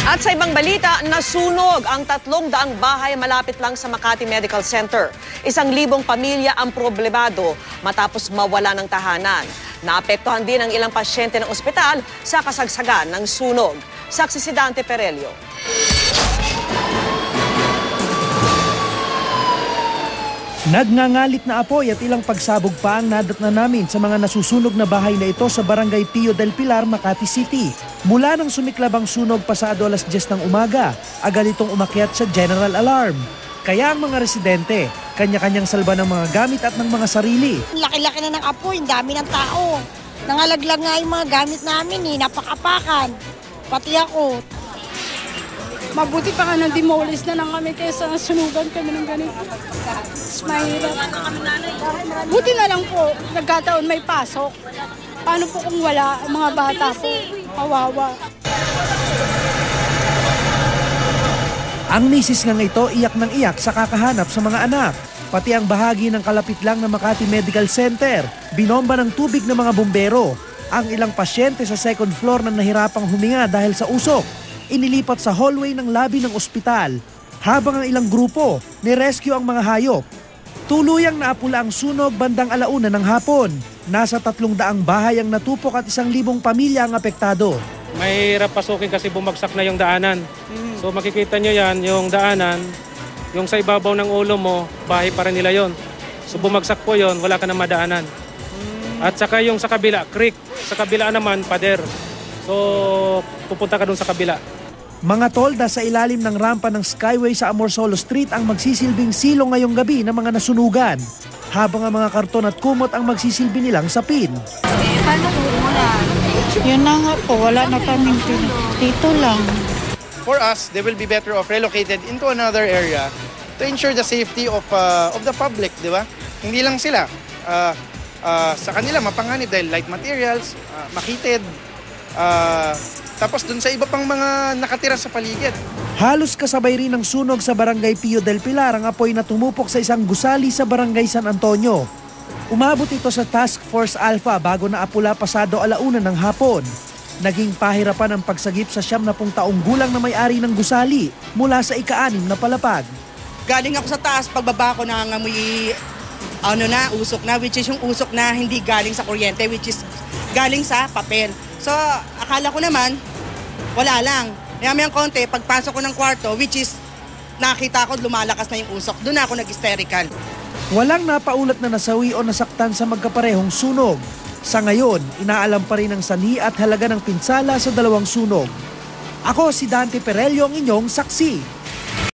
At sa ibang balita, nasunog ang 300 bahay malapit lang sa Makati Medical Center. 1,000 pamilya ang problemado matapos mawala ng tahanan. Naapektuhan din ang ilang pasyente ng ospital sa kasagsagan ng sunog. Saksi si Dante Perelio. Nagngangalit na apoy at ilang pagsabog pa ang nadatnan namin sa mga nasusunog na bahay na ito sa Barangay Pio del Pilar, Makati City. Mula nang sumiklab ang sunog pasado 10:00 ng umaga, agad itong umakyat sa general alarm. Kaya ang mga residente, kanya-kanyang salba ng mga gamit at ng mga sarili. Laki-laki na ng apoy, ang dami ng tao. Nangalaglag nga yung mga gamit namin, napakapakan. Pati ako. Mabuti pa nga nang-demolish na lang kami kaysa sunugan kami ng ganito. Mahirap. Buti na lang po, nagkataon may pasok. Paano po kung wala, mga bata po, kawawa. Ang misis ngang ito iyak ng iyak sa kakahanap sa mga anak. Pati ang bahagi ng kalapit lang ng Makati Medical Center, binomba ng tubig ng mga bumbero. Ang ilang pasyente sa second floor na nahirapang huminga dahil sa usok, inilipat sa hallway ng labi ng ospital. Habang ang ilang grupo, nirescue ang mga hayop. Tuluyang naapula ang sunog bandang 1:00 ng hapon. Nasa 300 bahay ang natupok at 1,000 pamilya ang apektado. Mahirap pasukin kasi bumagsak na yung daanan. So makikita nyo yan, yung daanan, yung sa ibabaw ng ulo mo, bahay pa rin nila yon. So bumagsak po yon, wala ka na madaanan. At saka yung sa kabila, creek. Sa kabila naman, pader. So pupunta ka dun sa kabila. Mga tolda sa ilalim ng rampa ng Skyway sa Amorsolo Street ang magsisilbing silong ngayong gabi ng mga nasunugan. Habang ang mga karton at kumot ang magsisilbi nilang sapin. Paano kung umulan? Yun na nga po, wala na kaming dito lang. For us, they will be better off relocated into another area to ensure the safety of the public, di ba? Hindi lang sila. Sa kanila, mapanganib dahil light materials, makitid, tapos dun sa iba pang mga nakatira sa paligid. Halos kasabay rin ng sunog sa Barangay Pio del Pilar ang apoy na tumupok sa isang gusali sa Barangay San Antonio. Umabot ito sa Task Force Alpha bago naapula pasado 1:00 ng hapon. Naging pahirapan ang pagsagip sa 70 taong gulang na may-ari ng gusali mula sa ika-6 na palapag. Galing ako sa taas, pagbaba ko nangangamoy usok na, which is yung usok na hindi galing sa kuryente, which is galing sa papel. So, akala ko naman, wala lang. Mayang konti, pagpasok ko ng kwarto, which is nakita ko lumalakas na yung usok, doon ako nag-hysterical. Walang napaulat na nasawi o nasaktan sa magkaparehong sunog. Sa ngayon, inaalam pa rin ang sanhi at halaga ng pinsala sa dalawang sunog. Ako si Dante Perelio, ang inyong saksi.